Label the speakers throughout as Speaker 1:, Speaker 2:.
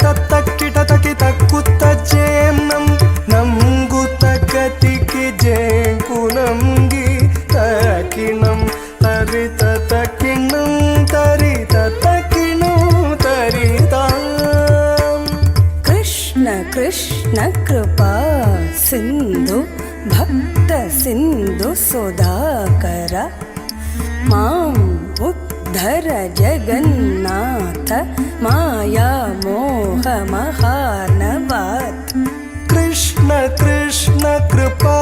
Speaker 1: ತತ್ತಕ್ಕಿಟ ತಕಿ ತಕ್ಕುತ್ತ ಜೇಮ್ನಂ ನಂಗುತ್ತ ಕತಿಕಿ ಜೇಂಕುನಂಗಿ ತಕಿಣಂ ತರಿತ ತಕಿಣಂ ತರಿತ ತಕಿಣಂ ತರಿತಾಂ.
Speaker 2: ಕೃಷ್ಣ ಕೃಷ್ಣ ಕೃಪಾ ಸಿಂಧು ಭಕ್ತ ಸಿಂಧು ಸುಧಾಕರ ಮಾಂ ಉದ್ಧರ ಜಗನ್ನಾಥ ಮಾಯಾ ಮೋಹ ಮಹಾರ್ಣವಾತ್.
Speaker 1: ಕೃಷ್ಣ ಕೃಷ್ಣ ಕೃಪಾ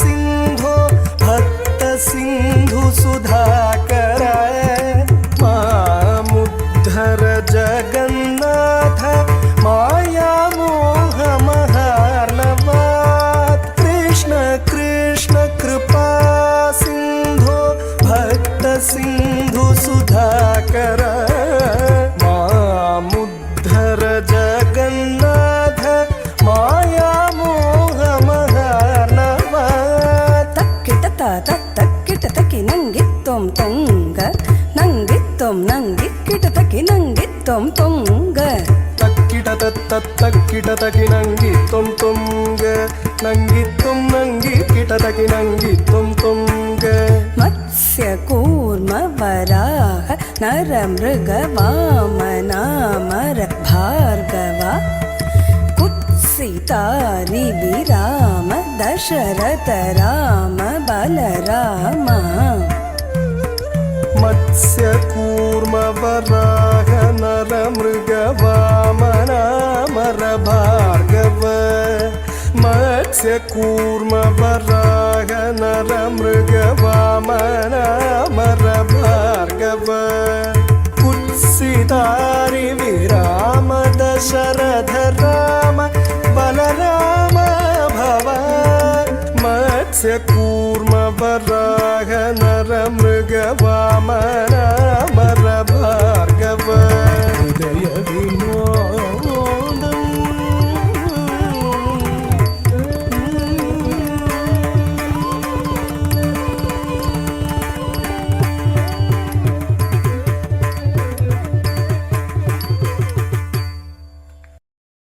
Speaker 1: ಸಿಂಧು ಭಕ್ತ ಸಿಂಧು ಸುಧಾಕರ ಮಾಮುದ್ಧರ ಜಗನ್ನಾಥ ಮಾಯಾ ಮೋಹ ಮಹಾರ್ಣವಾತ್. ಕೃಷ್ಣ ಕೃಷ್ಣ ಕೃಪಾ ಸಿಂಧು ಭಕ್ತ ಸಿಂಧು ಸುಧಾಕರ ಮಾಮುದ್ಧರ ಜಗನ್ನಾಥ ಮಾಯಾ ಮೋಹ ಮಹಾರ್ಣವಾತ್.
Speaker 2: ತಕ್ಕಿಟ ತಕ್ಕಿಟ ತಕಿ ನಂಗಿತ್ತೊಂ ತೊಂಗ ನಂಗಿತ್ತೊಂ ನಂಗಿಕ್ಕಿಟ ತಕಿ ನಂಗಿತ್ತೊಂ ತೊಂಗ.
Speaker 1: ತಕ್ಕಿಟ ತಕ್ಕಿಟ ತಕಿ ನಂಗಿ ತೊಂ ತೊಂಗ ನಂಗಿ ತೊಂ ನಂಗಿ ಕಿಟ ತಕಿ ನಂಗಿ ತೊಂ ತೊಂಗ.
Speaker 2: ಮತ್ಸ್ಯ ಕೂರ್ಮ ವರಾಹ ನರ ಮೃಗ ವಾಮನ ಮರ ಭಾರ್ಗವ ಕುತ್ಸಿತಾರಿ ವಿರಾಮ ದಶರಥ ರಾಮ ಬಲರಾಮ.
Speaker 1: ಮತ್ಸ್ಯ ಕೂರ್ಮ ವರಾಹ ನರ ಮೃಗ ವಾಮನ ಮರ ಭಾರ್ಗವ. ಮತ್ಸ್ಯ ಕೂರ್ಮ ವರಾಹ ನರ ಮೃಗ ವಾಮನ ಮರ ಭಾರ್ಗವ ಕುತ್ಸಿತಾರಿ ವಿರಾಮ ದಶರಥ ರಾಮ ಬಲರಾಮ ಭವ. ಮತ್ಸ್ಯ ಕೂರ್ಮ ವರಾಹ ನರ ಮೃಗ ವಾಮನ ಮರ